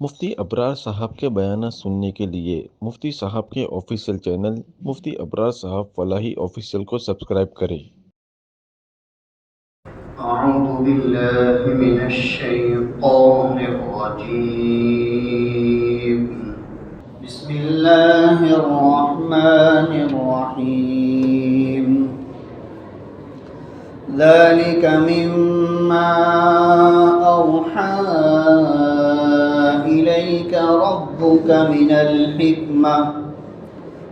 مفتی ابرار صاحب کے بیانات سننے کے لیے مفتی صاحب کے آفیشیل چینل مفتی ابرار صاحب فلاحی آفیشیل کو سبسکرائب کریں۔ اعوذ باللہ من الشیطان الرجیم بسم اللہ الرحمن الرحیم ذلك مما اوحى إليك ربك من الحكمة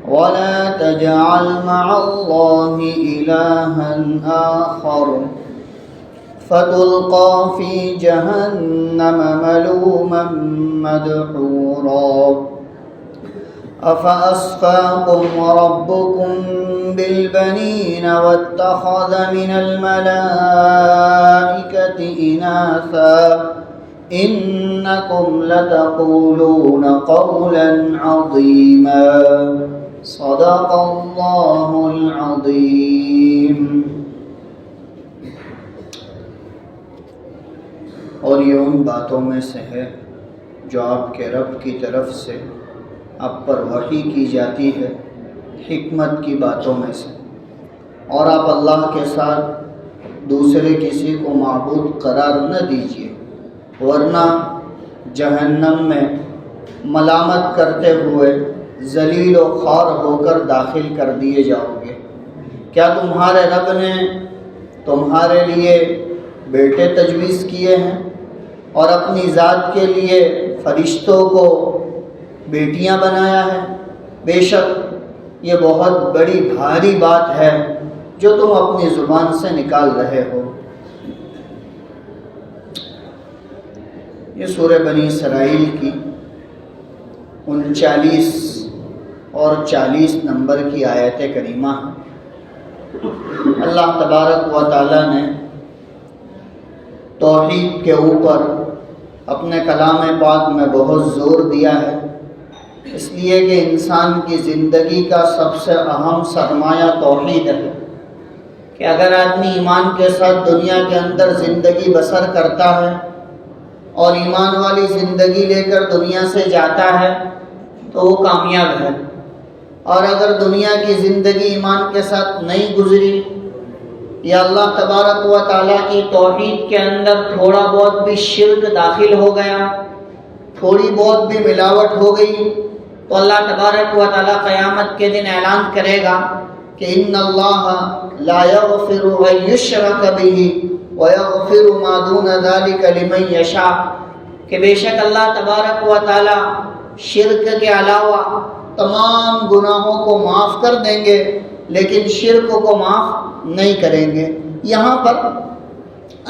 ولا تجعل مع الله إلها آخر فتلقى في جهنم ملوما مدحورا أفأصفاكم ربكم بالبنين واتخذ من الملائكة إناثا إنكم لتقولون قولا عظيما صدق الله العظيم۔ اور یہ ان باتوں میں سے ہے جو آپ کے رب کی طرف سے آپ پر وحی کی جاتی ہے، حکمت کی باتوں میں سے، اور آپ اللہ کے ساتھ دوسرے کسی کو معبود قرار نہ دیجیے، ورنہ جہنم میں ملامت کرتے ہوئے ذلیل و خوار ہو کر داخل کر دیے جاؤ گے۔ کیا تمہارے رب نے تمہارے لیے بیٹے تجویز کیے ہیں اور اپنی ذات کے لیے فرشتوں کو بیٹیاں بنایا ہے؟ بے شک یہ بہت بڑی بھاری بات ہے جو تم اپنی زبان سے نکال رہے ہو۔ یہ سورہ بنی اسرائیل کی 39 اور 40 نمبر کی آیت کریمہ ہے۔ اللہ تبارک و تعالی نے توحید کے اوپر اپنے کلام پاک میں بہت زور دیا ہے، اس لیے کہ انسان کی زندگی کا سب سے اہم سرمایہ توحید ہے، کہ اگر آدمی ایمان کے ساتھ دنیا کے اندر زندگی بسر کرتا ہے اور ایمان والی زندگی لے کر دنیا سے جاتا ہے تو وہ کامیاب ہے، اور اگر دنیا کی زندگی ایمان کے ساتھ نہیں گزری یا اللہ تبارک و تعالیٰ کی توحید کے اندر تھوڑا بہت بھی شرک داخل ہو گیا، تھوڑی بہت بھی ملاوٹ ہو گئی، تو اللہ تبارک و تعالیٰ قیامت کے دن اعلان کرے گا کہ ان اللہ لا یغفر ان یشرک بہ ویغفر ما دون ذلک لمن یشاء، کہ بے شک اللہ تبارک و تعالیٰ شرک کے علاوہ تمام گناہوں کو معاف کر دیں گے لیکن شرک کو معاف نہیں کریں گے۔ یہاں پر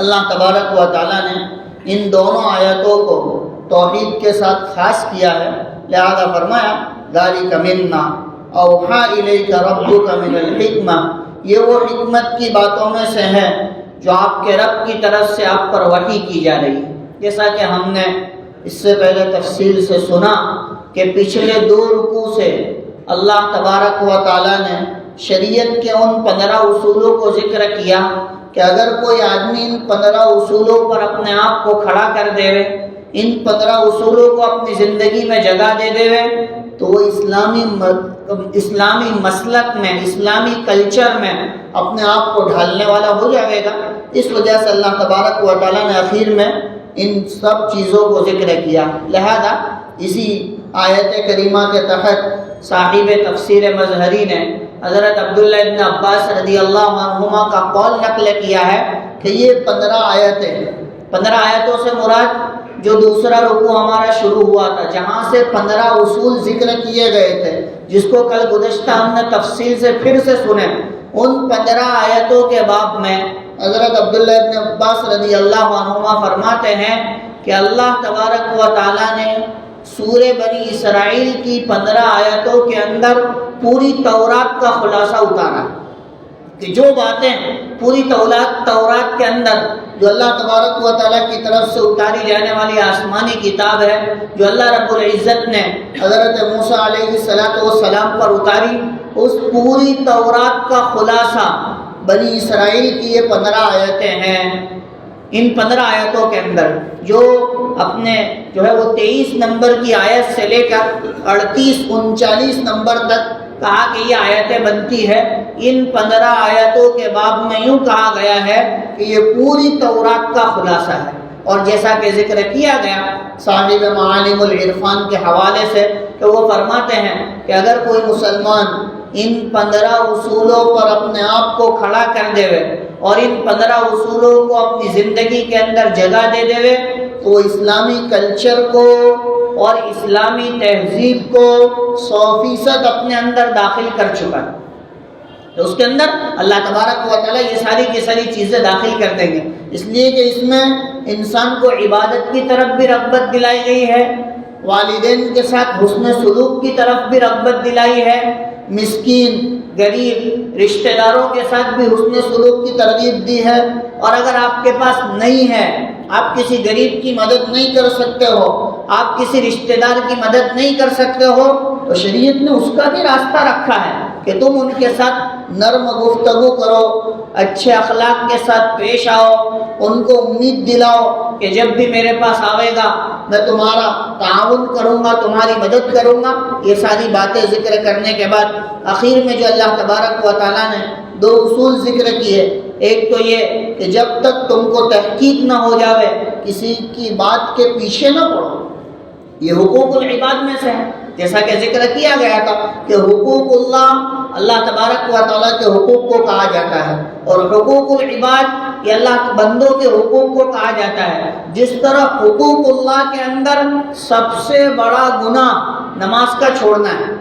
اللہ تبارک و تعالیٰ نے ان دونوں آیتوں کو توحید کے ساتھ خاص کیا ہے، لہذا فرمایا ذالک مما اوحی الیک ربک من الحکمہ، یہ وہ حکمت کی باتوں میں سے ہے جو آپ کے رب کی طرف سے آپ پر وحی کی جا رہی ہے۔ جیسا کہ ہم نے اس سے پہلے تفصیل سے سنا کہ پچھلے 2 رکوع سے اللہ تبارک و تعالیٰ نے شریعت کے ان 15 اصولوں کو ذکر کیا کہ اگر کوئی آدمی ان 15 اصولوں پر اپنے آپ کو کھڑا کر دے، ان 15 اصولوں کو اپنی زندگی میں جگہ دے دے تو وہ اسلامی مسلک میں، اسلامی کلچر میں اپنے آپ کو ڈھالنے والا ہو جائے گا۔ اس وجہ سے اللہ تبارک و تعالیٰ نے آخر میں ان سب چیزوں کو ذکر کیا، لہذا اسی آیت کریمہ کے تحت صاحب تفسیر مظہری نے حضرت عبداللہ ابن عباس رضی اللہ عنہما کا قول نقل کیا ہے کہ یہ 15 آیتوں سے مراد جو دوسرا رکوع ہمارا شروع ہوا تھا، جہاں سے 15 اصول ذکر کیے گئے تھے، جس کو کل گزشتہ ہم نے تفصیل سے پھر سے سنے، ان 15 آیتوں کے باب میں حضرت عبداللہ ابن عباس رضی اللہ عنہما فرماتے ہیں کہ اللہ تبارک و تعالیٰ نے سورہ بنی اسرائیل کی 15 آیتوں کے اندر پوری تورات کا خلاصہ اتارا، کہ جو باتیں پوری تورات کے اندر جو اللہ تبارک و تعالیٰ کی طرف سے اتاری جانے والی آسمانی کتاب ہے، جو اللہ رب العزت نے حضرت موسیٰ علیہ السلام پر اتاری، اس پوری تورات کا خلاصہ بنی اسرائیل کی یہ 15 آیتیں ہیں۔ ان 15 آیتوں کے اندر جو اپنے جو ہے وہ 23 نمبر کی آیت سے لے کر 38 39 نمبر تک کہا کہ یہ آیتیں بنتی ہے، ان 15 آیتوں کے باب میں یوں کہا گیا ہے کہ یہ پوری تورات کا خلاصہ ہے۔ اور جیسا کہ ذکر کیا گیا صاحب معالم العرفان کے حوالے سے کہ وہ فرماتے ہیں کہ اگر کوئی مسلمان ان 15 اصولوں پر اپنے آپ کو کھڑا کر دے اور ان 15 اصولوں کو اپنی زندگی کے اندر جگہ دے دے تو وہ اسلامی کلچر کو اور اسلامی تہذیب کو 100% اپنے اندر داخل کر چکا ہے۔ تو اس کے اندر اللہ تبارک و تعالیٰ یہ ساری کی ساری چیزیں داخل کر دیں گے، اس لیے کہ اس میں انسان کو عبادت کی طرف بھی رغبت دلائی گئی ہے، والدین کے ساتھ حسن سلوک کی طرف بھی رغبت دلائی ہے، مسکین غریب رشتہ داروں کے ساتھ بھی حسن سلوک کی ترغیب دی ہے، اور اگر آپ کے پاس نہیں ہے، آپ کسی غریب کی مدد نہیں کر سکتے ہو، آپ کسی رشتہ دار کی مدد نہیں کر سکتے ہو، تو شریعت نے اس کا بھی راستہ رکھا ہے کہ تم ان کے ساتھ نرم گفتگو کرو، اچھے اخلاق کے ساتھ پیش آؤ، ان کو امید دلاؤ کہ جب بھی میرے پاس آئے گا میں تمہارا تعاون کروں گا، تمہاری مدد کروں گا۔ یہ ساری باتیں ذکر کرنے کے بعد آخر میں جو اللہ تبارک و تعالیٰ نے 2 اصول ذکر کیے، ایک تو یہ کہ جب تک تم کو تحقیق نہ ہو جاوے کسی کی بات کے پیچھے نہ پڑو، یہ حقوق العباد میں سے ہے، جیسا کہ ذکر کیا گیا تھا کہ حقوق اللہ تبارک و تعالیٰ کے حقوق کو کہا جاتا ہے، اور حقوق العباد یہ اللہ بندوں کے حقوق کو کہا جاتا ہے۔ جس طرح حقوق اللہ کے اندر سب سے بڑا گناہ نماز کا چھوڑنا ہے،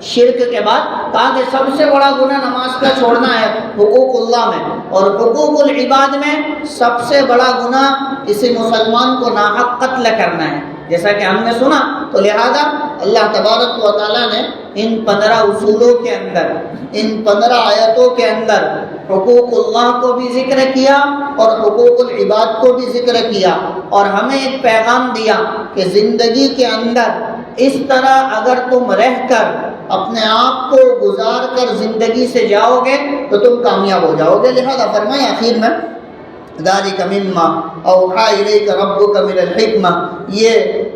شرک کے بعد کہا کہ سب سے بڑا گناہ نماز کا چھوڑنا ہے حقوق اللہ میں، اور حقوق العباد میں سب سے بڑا گناہ کسی مسلمان کو ناحق قتل کرنا ہے، جیسا کہ ہم نے سنا۔ تو لہذا اللہ تبارک و تعالیٰ نے ان 15 اصولوں کے اندر، ان 15 آیتوں کے اندر حقوق اللہ کو بھی ذکر کیا اور حقوق العباد کو بھی ذکر کیا، اور ہمیں ایک پیغام دیا کہ زندگی کے اندر اس طرح اگر تم رہ کر اپنے آپ کو گزار کر زندگی سے جاؤ گے تو تم کامیاب ہو جاؤ گے۔ لہذا فرمائے آخر میں ذالک مما اوحی الیک ربک من الحکمہ، یہ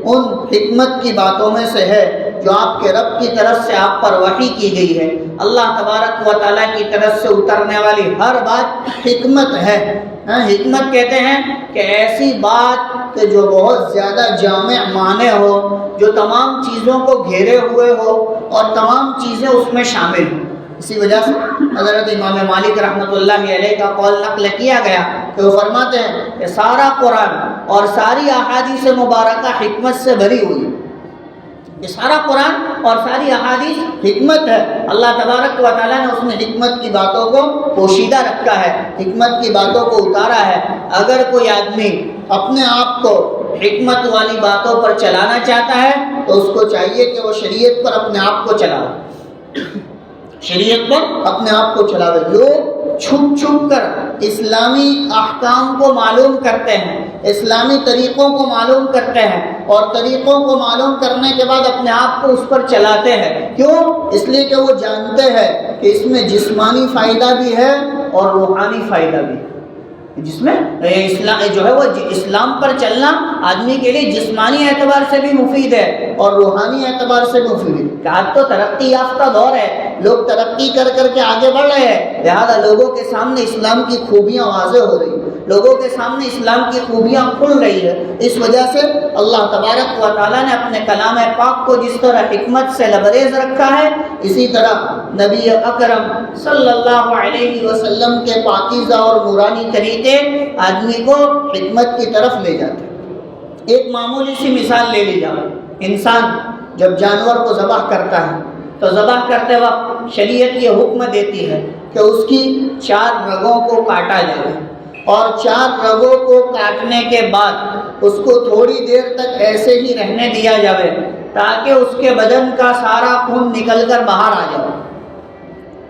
ان حکمت کی باتوں میں سے ہے جو آپ کے رب کی طرف سے آپ پر وحی کی گئی ہے۔ اللہ تبارک و تعالیٰ کی طرف سے اترنے والی ہر بات حکمت ہے۔ حکمت کہتے ہیں کہ ایسی بات کہ جو بہت زیادہ جامع معنی ہو، جو تمام چیزوں کو گھیرے ہوئے ہو اور تمام چیزیں اس میں شامل ہوں۔ اسی وجہ سے حضرت امام مالک رحمۃ اللہ علیہ کا قول نقل کیا گیا کہ وہ فرماتے ہیں کہ سارا قرآن اور ساری احادیث مبارکہ حکمت سے بھری ہوئی ہے، یہ سارا قرآن اور ساری احادیث حکمت ہے۔ اللہ تبارک و تعالیٰ نے اس میں حکمت کی باتوں کو پوشیدہ رکھا ہے، حکمت کی باتوں کو اتارا ہے۔ اگر کوئی آدمی اپنے آپ کو حکمت والی باتوں پر چلانا چاہتا ہے تو اس کو چاہیے کہ وہ شریعت پر اپنے آپ کو چلائے، شریعت پر اپنے آپ کو چلاوے۔ لوگ چھپ چھپ کر اسلامی احکام کو معلوم کرتے ہیں، اسلامی طریقوں کو معلوم کرتے ہیں، اور طریقوں کو معلوم کرنے کے بعد اپنے آپ کو اس پر چلاتے ہیں۔ کیوں؟ اس لیے کہ وہ جانتے ہیں کہ اس میں جسمانی فائدہ بھی ہے اور روحانی فائدہ بھی ہے، جس میں اسلام جو ہے وہ اسلام پر چلنا آدمی کے لیے جسمانی اعتبار سے بھی مفید ہے اور روحانی اعتبار سے مفید ہے۔ کہ آج تو ترقی یافتہ دور ہے، لوگ ترقی کر کر کے آگے بڑھ رہے ہیں، لہذا لوگوں کے سامنے اسلام کی خوبیاں واضح ہو رہی ہیں، لوگوں کے سامنے اسلام کی خوبیاں کھل رہی ہے۔ اس وجہ سے اللہ تبارک و تعالیٰ نے اپنے کلام پاک کو جس طرح حکمت سے لبریز رکھا ہے، اسی طرح نبی اکرم صلی اللہ علیہ وسلم کے پاکیزہ اور نورانی طریقے آدمی کو حکمت کی طرف لے جاتے ہیں۔ ایک معمولی سی مثال لے لی جائے، انسان جب جانور کو ذبح کرتا ہے تو ذبح کرتے وقت شریعت یہ حکم دیتی ہے کہ اس کی 4 رگوں کو کاٹا جائے، اور 4 رگوں کو کاٹنے کے بعد اس کو تھوڑی دیر تک ایسے ہی رہنے دیا جائے تاکہ اس کے بدن کا سارا خون نکل کر باہر آ جائے،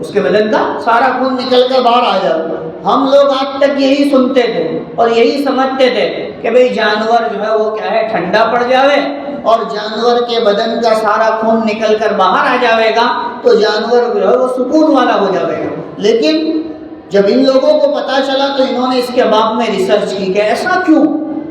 اس کے بدن کا سارا خون نکل کر باہر آ جائے۔ ہم لوگ آج تک یہی سنتے تھے اور یہی سمجھتے تھے کہ بھئی جانور جو ہے وہ کیا ہے، ٹھنڈا پڑ جاوے اور جانور کے بدن کا سارا خون نکل کر باہر آ جاوے گا تو جانور جو ہے وہ سکون والا ہو جاوے گا۔ لیکن جب ان لوگوں کو پتہ چلا تو انہوں نے اس کے باب میں ریسرچ کی کہ ایسا کیوں،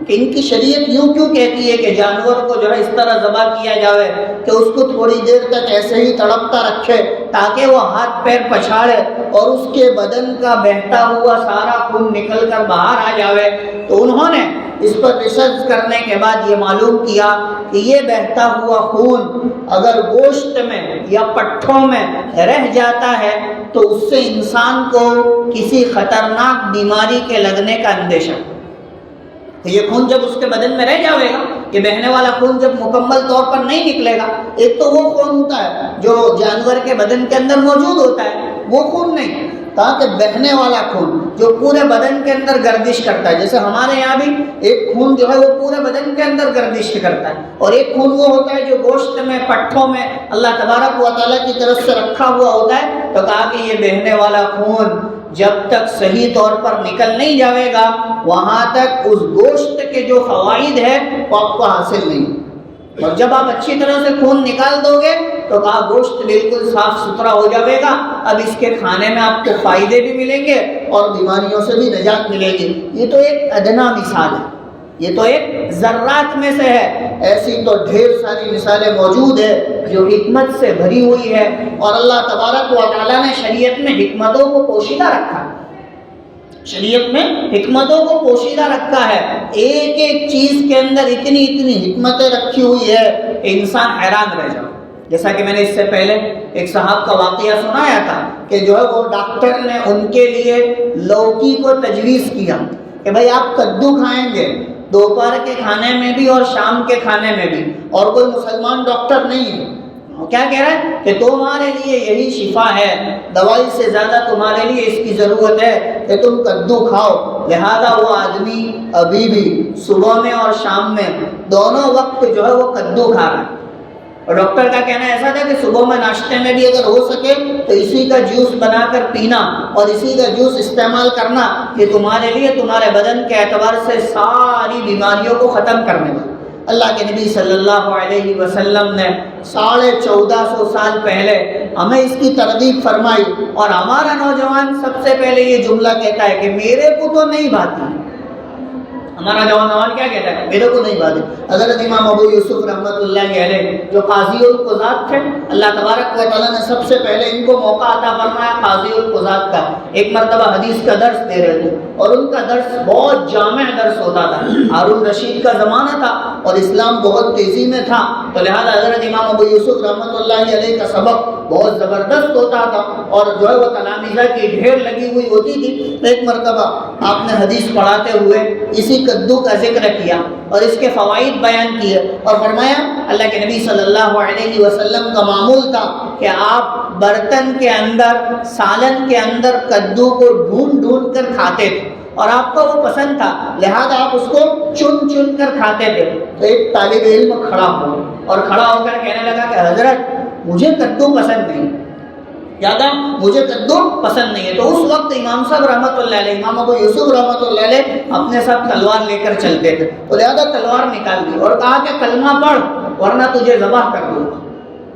کہ ان کی شریعت یوں کیوں کہتی ہے کہ جانور کو جو ہے اس طرح ذبح کیا جاوے کہ اس کو تھوڑی دیر تک ایسے ہی تڑپتا رکھے تاکہ وہ ہاتھ پیر پچھاڑے اور اس کے بدن کا بہتا ہوا سارا خون نکل کر باہر آ جاوے۔ تو انہوں نے اس پر ریسرچ کرنے کے بعد یہ معلوم کیا کہ یہ بہتا ہوا خون اگر گوشت میں یا پٹھوں میں رہ جاتا ہے تو اس سے انسان کو کسی خطرناک بیماری کے لگنے کا اندیشہ۔ تو یہ خون جب اس کے بدن میں رہ جاوے گا، یہ بہنے والا خون جب مکمل طور پر نہیں نکلے گا، ایک تو وہ خون ہوتا ہے جو جانور کے بدن کے اندر موجود ہوتا ہے، وہ خون نہیں، تاکہ بہنے والا خون جو پورے بدن کے اندر گردش کرتا ہے، جیسے ہمارے یہاں بھی ایک خون جو ہے وہ پورے بدن کے اندر گردش کرتا ہے، اور ایک خون وہ ہوتا ہے جو گوشت میں پٹھوں میں اللہ تبارک و تعالیٰ کی طرف سے رکھا ہوا ہوتا ہے۔ تو کہا کہ یہ بہنے والا خون جب تک صحیح طور پر نکل نہیں جاوے گا وہاں تک اس گوشت کے جو فوائد ہے وہ آپ کو حاصل نہیں، اور جب آپ اچھی طرح سے خون نکال دو گے تو کہا گوشت بالکل صاف ستھرا ہو جاوے گا، اب اس کے کھانے میں آپ کو فائدے بھی ملیں گے اور بیماریوں سے بھی نجات ملے گی۔ یہ تو ایک ادنا مثال ہے، یہ تو ایک ذرات میں سے ہے، ایسی تو ڈھیر ساری مثالیں موجود ہیں جو حکمت سے بھری ہوئی ہے، اور اللہ تبارک و تعالیٰ نے شریعت میں حکمتوں کو پوشیدہ رکھا ہے، شریعت میں حکمتوں کو پوشیدہ رکھا ہے، ایک ایک چیز کے اندر اتنی اتنی حکمتیں رکھی ہوئی ہے کہ انسان حیران رہ جائے۔ جیسا کہ میں نے اس سے پہلے ایک صاحب کا واقعہ سنایا تھا کہ جو ہے وہ ڈاکٹر نے ان کے لیے لوکی کو تجویز کیا کہ بھائی آپ کدو کھائیں گے دوپہر کے کھانے میں بھی اور شام کے کھانے میں بھی، اور کوئی مسلمان ڈاکٹر نہیں ہے، کیا کہہ رہا ہے کہ تمہارے لیے یہی شفا ہے، دوائی سے زیادہ تمہارے لیے اس کی ضرورت ہے کہ تم کدو کھاؤ۔ لہذا وہ آدمی ابھی بھی صبح میں اور شام میں دونوں وقت جو ہے وہ کدو کھا رہا ہے، اور ڈاکٹر کا کہنا ایسا تھا کہ صبح میں ناشتے میں بھی اگر ہو سکے تو اسی کا جوس بنا کر پینا اور اسی کا جوس استعمال کرنا، کہ تمہارے لیے تمہارے بدن کے اعتبار سے ساری بیماریوں کو ختم کرنے والا۔ اللہ کے نبی صلی اللہ علیہ وسلم نے 1450 سال پہلے ہمیں اس کی ترغیب فرمائی، اور ہمارا نوجوان سب سے پہلے یہ جملہ کہتا ہے کہ میرے کو تو نہیں بھاتی۔ ہمارا نوجوان کیا کہتا ہے؟ میرے کو نہیں بھاتی۔ حضرت امام ابو یوسف رحمۃ اللہ علیہ جو قاضی القضات تھے، اللہ تبارک و تعالیٰ نے سب سے پہلے ان کو موقع عطا فرمایا قاضی القضات کا۔ ایک مرتبہ حدیث کا درس دے رہے تھے، اور ان کا درس بہت جامع درس ہوتا تھا۔ ہارون رشید کا زمانہ تھا اور اسلام بہت تیزی میں تھا، تو لہذا حضرت امام ابو یوسف رحمۃ اللہ علیہ کا سبق بہت زبردست ہوتا تھا، اور جو ہے وہ تلامذہ کی ڈھیر لگی ہوئی ہوتی تھی۔ ایک مرتبہ آپ نے حدیث پڑھاتے ہوئے اسی کدو کا ذکر کیا اور اس کے فوائد بیان کیے، اور فرمایا اللہ کے نبی صلی اللہ علیہ وسلم کا معمول تھا کہ آپ برتن کے اندر، سالن کے اندر کدو کو ڈھونڈ ڈھونڈ کر کھاتے تھے، اور آپ کو وہ پسند تھا، لہذا آپ اس کو چن چن کر کھاتے تھے۔ تو ایک طالب علم کھڑا ہوا اور کھڑا ہو کر کہنے لگا کہ حضرت مجھے کدو پسند نہیں، زیادہ مجھے کدو پسند نہیں ہے۔ تو اس وقت امام صاحب رحمۃ اللہ علیہ، امام ابو یوسف رحمۃ اللہ علیہ اپنے ساتھ تلوار لے کر چلتے تھے، تو لہذا تلوار نکال دی اور کہا کہ کلمہ پڑھ ورنہ تجھے ذبح کر دوں گا،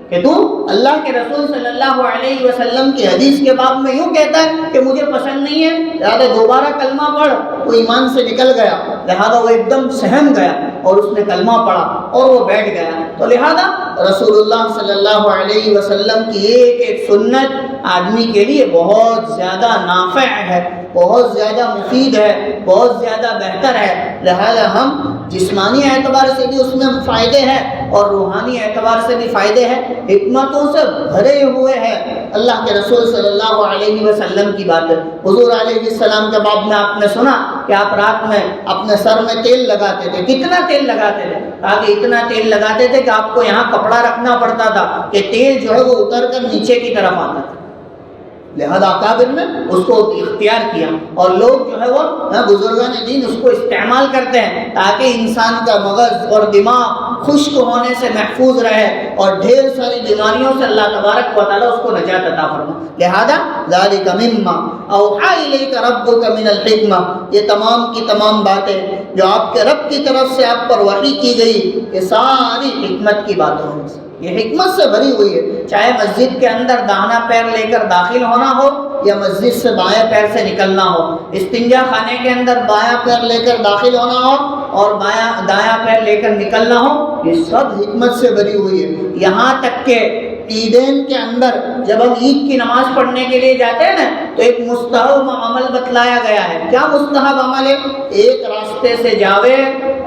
کہ تو اللہ کے رسول صلی اللہ علیہ وسلم کی حدیث کے باب میں یوں کہتا ہے کہ مجھے پسند نہیں ہے، لہذا دوبارہ کلمہ پڑھ۔ وہ ایمان سے نکل گیا، لہذا وہ ایک دم سہم گیا اور اس نے کلمہ پڑھا اور وہ بیٹھ گیا۔ تو لہذا رسول اللہ صلی اللہ علیہ وسلم کی ایک ایک سنت آدمی کے لیے بہت زیادہ نافع ہے، بہت زیادہ مفید ہے، بہت زیادہ بہتر ہے، لہذا ہم جسمانی اعتبار سے بھی اس میں فائدے ہیں اور روحانی اعتبار سے بھی فائدے ہیں، حکمتوں سے بھرے ہوئے ہیں۔ اللہ کے رسول صلی اللہ علیہ وسلم کی بات ہے، حضور علیہ السلام کے بعد میں آپ نے سنا کہ آپ رات میں اپنے سر میں تیل لگاتے تھے۔ کتنا تیل لگاتے تھے؟ تاکہ اتنا تیل لگاتے تھے کہ آپ کو یہاں کپڑا رکھنا پڑتا تھا کہ تیل جو ہے وہ اتر کر نیچے کی طرف آتا تھا، لہذا اکابر نے اس کو اختیار کیا، اور لوگ جو ہے وہ بزرگان دین اس کو استعمال کرتے ہیں تاکہ انسان کا مغز اور دماغ خشک ہونے سے محفوظ رہے اور ڈھیر ساری بیماریوں سے اللہ تبارک و تعالیٰ اس کو نجات عطا فرمائے۔ لہذا ذالک مما اوحی الیک ربک من الحکمہ، یہ تمام کی تمام باتیں جو آپ کے رب کی طرف سے آپ پر وحی کی گئی، یہ ساری حکمت کی باتوں ہیں۔ یہ حکمت سے بھری ہوئی ہے. چاہے مسجد کے اندر داہنا پیر لے کر داخل ہونا ہو یا مسجد سے بائیں پیر سے نکلنا ہو، استنجا خانے کے اندر بایاں پیر لے کر داخل ہونا ہو اور دایاں پیر لے کر نکلنا ہو، یہ سب حکمت سے بھری ہوئی ہے. یہاں تک کہ عیدین کے اندر جب ہم عید کی نماز پڑھنے کے لیے جاتے ہیں نا تو ایک مستحب عمل بتلایا گیا ہے. کیا مستحب عمل ہے؟ ایک راستے سے جاوے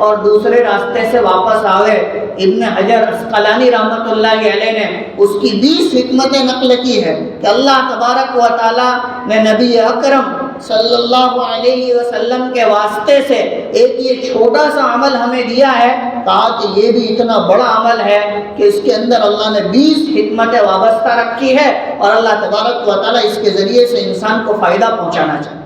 اور دوسرے راستے سے واپس آوے. ابن حجر عسقلانی رحمۃ اللہ علیہ نے اس کی 20 حکمتیں نقل کی ہے کہ اللہ تبارک و تعالیٰ نے نبی اکرم صلی اللہ علیہ وسلم کے واسطے سے ایک یہ چھوٹا سا عمل ہمیں دیا ہے، کہا کہ یہ بھی اتنا بڑا عمل ہے کہ اس کے اندر اللہ نے 20 حکمتیں وابستہ رکھی ہے اور اللہ تبارک و تعالیٰ اس کے ذریعے سے انسان کو فائدہ پہنچانا چاہتا.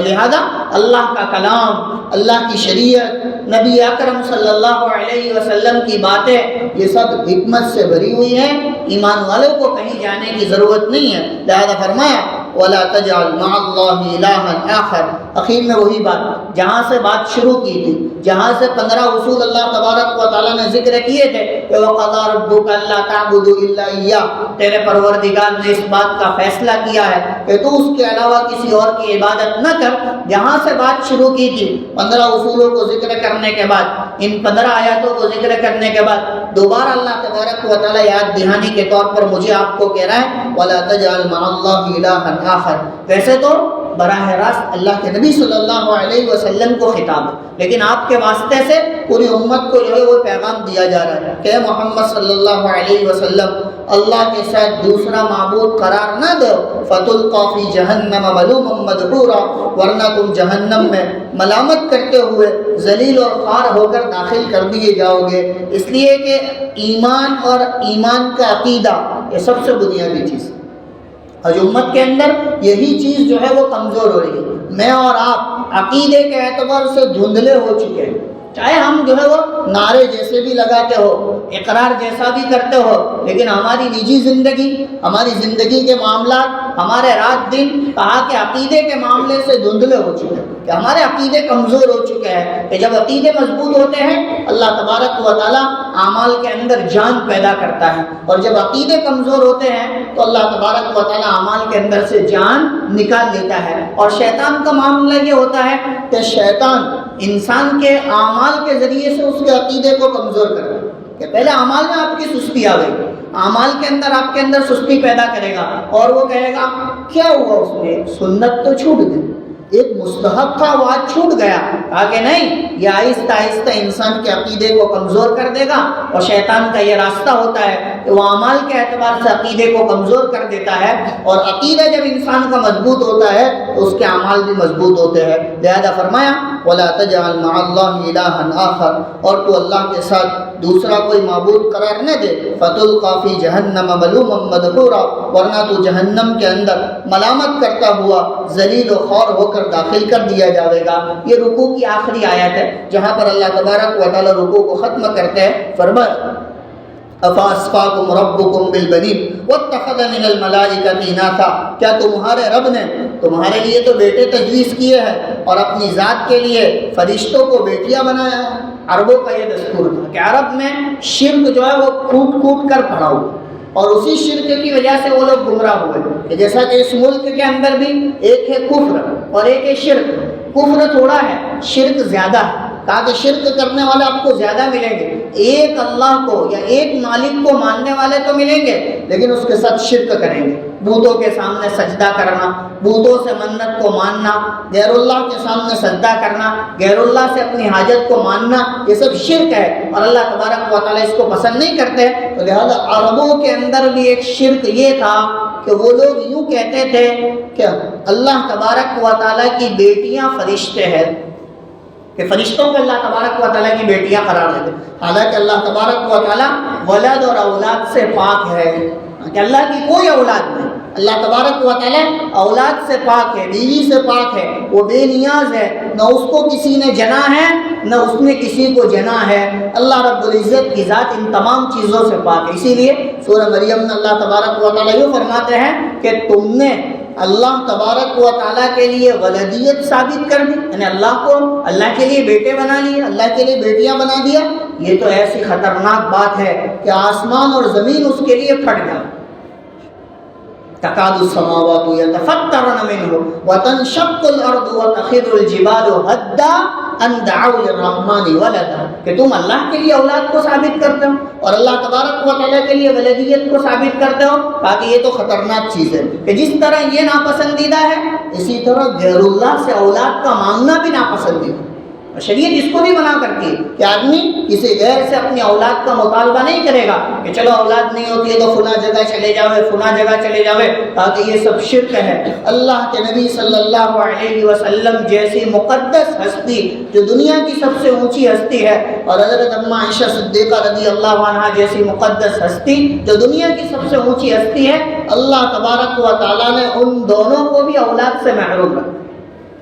لہذا اللہ کا کلام، اللہ کی شریعت، نبی اکرم صلی اللہ علیہ وسلم کی باتیں، یہ سب حکمت سے بھری ہوئی ہیں. ایمان والوں کو کہیں جانے کی ضرورت نہیں ہے. لہذا فرمایا وَلَا تَجْعَلْ مَعَ اللَّهِ إِلَٰهًا آخَرَ. اخیر میں وہی بات جہاں سے بات شروع کی تھی، جہاں سے 15 اصول اللہ تبارک و تعالیٰ نے ذکر کیے تھے کہ وَقَضَىٰ رَبُّكَ أَلَّا تَعْبُدُوا إِلَّا إِيَّاهُ. تیرے پروردگار نے اس بات کا فیصلہ کیا ہے کہ تو اس کے علاوہ کسی اور کی عبادت نہ کر. جہاں سے بات شروع کی تھی 15 اصولوں کو ذکر کرنے کے بعد، ان 15 آیاتوں کو ذکر کرنے کے بعد دوبارہ اللہ تبارک و تعالیٰ یاد دہانی کے طور پر مجھے آپ کو کہہ رہا ہے وَلَا تَجْعَلْ مَعَ اللَّهِ إِلَٰهًا آخَرَ. ویسے تو براہ راست اللہ کے نبی صلی اللہ علیہ وسلم کو خطاب ہے، لیکن آپ کے واسطے سے پوری امت کو جو ہے وہ پیغام دیا جا رہا ہے کہ محمد صلی اللہ علیہ وسلم اللہ کے ساتھ دوسرا معبود قرار نہ دو. فَتُلْقَىٰ فِي جَهَنَّمَ مَلُومًا مَدْحُورًا. ورنہ تم جہنم میں ملامت کرتے ہوئے ذلیل اور خوار ہو کر داخل کر دیے جاؤ گے. اس لیے کہ ایمان اور ایمان کا عقیدہ یہ سب سے بنیادی چیز ہے. آج امت کے اندر یہی چیز جو ہے وہ کمزور ہو رہی ہے. میں اور آپ عقیدے کے اعتبار سے دھندلے ہو چکے ہیں. چاہے ہم جو ہے وہ نعرے جیسے بھی لگاتے ہو، اقرار جیسا بھی کرتے ہو، لیکن ہماری نجی زندگی، ہماری زندگی کے معاملات، ہمارے رات دن کہا کہ عقیدے کے معاملے سے دھندلے ہو چکے ہیں، کہ ہمارے عقیدے کمزور ہو چکے ہیں. کہ جب عقیدے مضبوط ہوتے ہیں اللہ تبارک و تعالیٰ اعمال کے اندر جان پیدا کرتا ہے، اور جب عقیدے کمزور ہوتے ہیں تو اللہ تبارک و تعالیٰ اعمال کے اندر سے جان نکال لیتا ہے. اور شیطان کا معاملہ یہ ہوتا ہے کہ شیطان انسان کے اعمال کے ذریعے سے اس کے عقیدے کو کمزور کرتا ہے. کہ پہلے اعمال میں آپ کی سستی آ گئی، اعمال کے اندر آپ کے اندر سستی پیدا کرے گا اور وہ کہے گا کیا ہوا، اس میں سنت تو چھوٹ گئی، ایک مستحب تھا وہ آج چھوٹ گیا. کہا کہ نہیں، یہ آہستہ آہستہ انسان کے عقیدے کو کمزور کر دے گا. اور شیطان کا یہ راستہ ہوتا ہے کہ وہ اعمال کے اعتبار سے عقیدے کو کمزور کر دیتا ہے، اور عقیدہ جب انسان کا مضبوط ہوتا ہے تو اس کے اعمال بھی مضبوط ہوتے ہیں. لہذا فرمایا وَلَا تَجْعَلْ مَعَ اللَّهِ إِلَٰهًا آخَرَ. اور تو اللہ کے ساتھ دوسرا کوئی معبود قرار نہ دے. فَتُلْقَىٰ فِي جَهَنَّمَ مَلُومًا مَدْحُورًا. ورنہ تو جہنم کے اندر ملامت کرتا ہوا ذلیل و خوار ہو کر داخل کر دیا جائے گا. یہ رکوع کی آخری آیت ہے جہاں پر اللہ تبارک و تعالیٰ رکوع کو ختم کرتے ہیں. فرمایا أَفَأَصْفَاكُمْ رَبُّكُمْ بِالْبَنِينَ وَاتَّخَذَ مِنَ الْمَلَائِكَةِ إِنَاثًا. کیا تمہارے رب نے تمہارے لیے تو بیٹے تجویز کیے ہیں اور اپنی ذات کے لیے فرشتوں کو بیٹیاں بنایا ہے. عربوں کا یہ دستور تھا کہ عرب میں شرک جو ہے وہ کھوٹ کھوٹ کر پڑا ہوا، اور اسی شرک کی وجہ سے وہ لوگ گمراہ ہوئے. کہ جیسا کہ اس ملک کے اندر بھی ایک ہے کفر اور ایک ہے شرک. کفر تھوڑا ہے، شرک زیادہ ہے. کہا کہ شرک کرنے والے آپ کو زیادہ ملیں گے. ایک اللہ کو یا ایک مالک کو ماننے والے تو ملیں گے، لیکن اس کے ساتھ شرک کریں گے. بتوں کے سامنے سجدہ کرنا، بتوں سے منت کو ماننا، غیر اللہ کے سامنے سجدہ کرنا، غیر اللہ سے اپنی حاجت کو ماننا، یہ سب شرک ہے اور اللہ تبارک و تعالیٰ اس کو پسند نہیں کرتے. تو لہذا عربوں کے اندر بھی ایک شرک یہ تھا کہ وہ لوگ یوں کہتے تھے کہ اللہ تبارک و تعالیٰ کی بیٹیاں فرشتے ہیں، کہ فرشتوں کو اللہ تبارک و تعالیٰ کی بیٹیاں قرار دیتے. حالانکہ اللہ تبارک و تعالیٰ ولد اور اولاد سے پاک ہے، کہ اللہ کی کوئی اولاد نہیں. اللہ تبارک و تعالیٰ اولاد سے پاک ہے، بیوی سے پاک ہے، وہ بے نیاز ہے، نہ اس کو کسی نے جنا ہے نہ اس نے کسی کو جنا ہے. اللہ رب العزت کی ذات ان تمام چیزوں سے پاک ہے. اسی لیے سورہ مریم میں اللہ تبارک و تعالیٰ یہ فرماتے ہیں کہ تم نے اللہ تبارک و تعالیٰ کے لیے ولدیت ثابت کر دی، یعنی اللہ کو اللہ کے لیے بیٹے بنا لیے، اللہ کے لیے بیٹیاں بنا دیا. یہ تو ایسی خطرناک بات ہے کہ آسمان اور زمین اس کے لیے پھٹ جائے. تکاد السماوات یتفطرن منہ وتنشق الارض وتخر الجبال هدا ان دعوا للرحمن ولدا. کہ تم اللہ کے لیے اولاد کو ثابت کرتے ہو اور اللہ تبارک و تعالیٰ کے لیے ولدیت کو ثابت کرتے ہو. کہا کہ یہ تو خطرناک چیز ہے کہ جس طرح یہ ناپسندیدہ ہے اسی طرح غیر اللہ سے اولاد کا مانگنا بھی ناپسندیدہ. شریعت اس کو بھی منع کرتی ہے کہ آدمی کسی غیر سے اپنی اولاد کا مطالبہ نہیں کرے گا کہ چلو اولاد نہیں ہوتی ہے تو فلاں جگہ چلے جاوے فلاں جگہ چلے جاوے. تاکہ یہ سب شرک ہے. اللہ کے نبی صلی اللہ علیہ وسلم جیسی مقدس ہستی جو دنیا کی سب سے اونچی ہستی ہے اور حضرت اماں عائشہ صدیقہ رضی اللہ عنہا جیسی مقدس ہستی جو دنیا کی سب سے اونچی ہستی ہے, اللہ تبارک و تعالیٰ نے ان دونوں کو بھی اولاد سے محروم رکھا.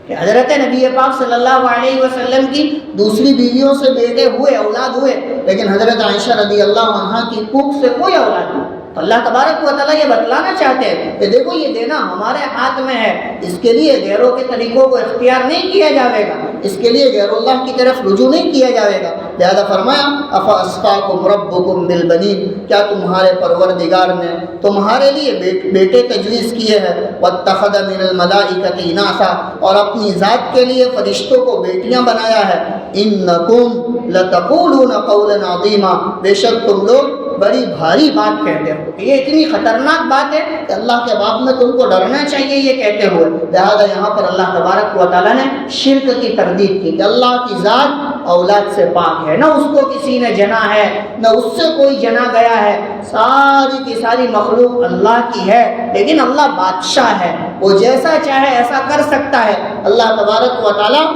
کہ حضرت نبی پاک صلی اللہ علیہ وسلم کی دوسری بیویوں سے بیٹے ہوئے اولاد ہوئے لیکن حضرت عائشہ رضی اللہ عنہا کی کوکھ سے کوئی اولاد نہیں. تو اللہ تبارک و تعالیٰ یہ بتلانا چاہتے ہیں کہ دیکھو یہ دینا ہمارے ہاتھ میں ہے. اس کے لیے غیروں کے طریقوں کو اختیار نہیں کیا جاوے گا, اس کے لیے غیر اللہ کی طرف رجوع نہیں کیا جائے گا. لہذا فرمایا افاصفاکم ربکم بالبنین, کیا تمہارے پروردگار نے تمہارے لیے بیٹے تجویز کیے ہیں. واتخذ من الملائکۃ اناثا, اور اپنی ذات کے لیے فرشتوں کو بیٹیاں بنایا ہے. انکم لتقولون قولا عظیما, بے شک تم لوگ بڑی بھاری بات کہتے ہو. کہ یہ اتنی خطرناک بات ہے کہ اللہ کے باب میں تم کو ڈرنا چاہیے یہ کہتے ہوئے. لہذا یہاں پر اللہ تبارک و تعالیٰ نے شرک کی تردید کی کہ اللہ کی ذات اولاد سے پاک ہے, نہ اس کو کسی نے جنا ہے نہ اس سے کوئی جنا گیا ہے. ساری کی ساری مخلوق اللہ کی ہے لیکن اللہ بادشاہ ہے, وہ جیسا چاہے ایسا کر سکتا ہے. اللہ تبارک و تعالیٰ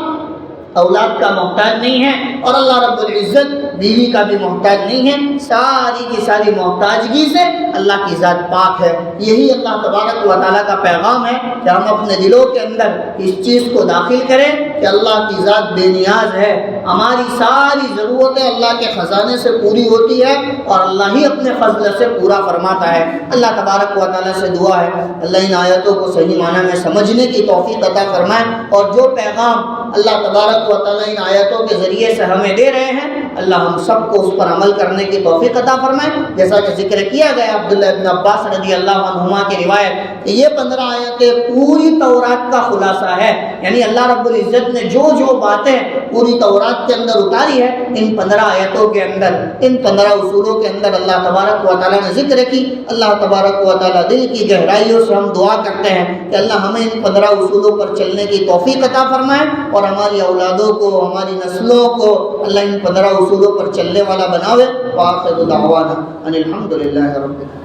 اولاد کا محتاج نہیں ہے اور اللہ رب العزت بیوی کا بھی محتاج نہیں ہے. ساری کی ساری محتاجگی سے اللہ کی ذات پاک ہے. یہی اللہ تبارک و تعالیٰ کا پیغام ہے کہ ہم اپنے دلوں کے اندر اس چیز کو داخل کریں کہ اللہ کی ذات بے نیاز ہے. ہماری ساری ضرورتیں اللہ کے خزانے سے پوری ہوتی ہے اور اللہ ہی اپنے فضل سے پورا فرماتا ہے. اللہ تبارک و تعالیٰ سے دعا ہے اللہ ان آیتوں کو صحیح معنی میں سمجھنے کی توفیق عطا فرمائے اور جو پیغام اللہ تبارک و تعالیٰ ان آیتوں کے ذریعے سے ہمیں دے رہے ہیں اللہ ہم سب کو اس پر عمل کرنے کی توفیق عطا فرمائے. جیسا کہ ذکر کیا گیا عبداللہ ابن عباس رضی اللہ عنہما کی روایت کہ یہ 15 آیتیں پوری تورات کا خلاصہ ہے. یعنی اللہ رب العزت نے جو جو باتیں پوری تورات کے اندر اتاری ہے ان 15 آیتوں کے اندر, ان 15 اصولوں کے اندر اللہ تبارک و تعالیٰ نے ذکر کی. اللہ تبارک و تعالیٰ دل کی گہرائیوں سے ہم دعا کرتے ہیں کہ اللہ ہمیں ان 15 اصولوں پر چلنے کی توفیق عطا فرمائے اور ہماری اولادوں کو ہماری نسلوں کو اللہ ان 15 اصولوں پر چلنے والا بناوے. وآخر دعوانا ان الحمد للہ رب العالمین.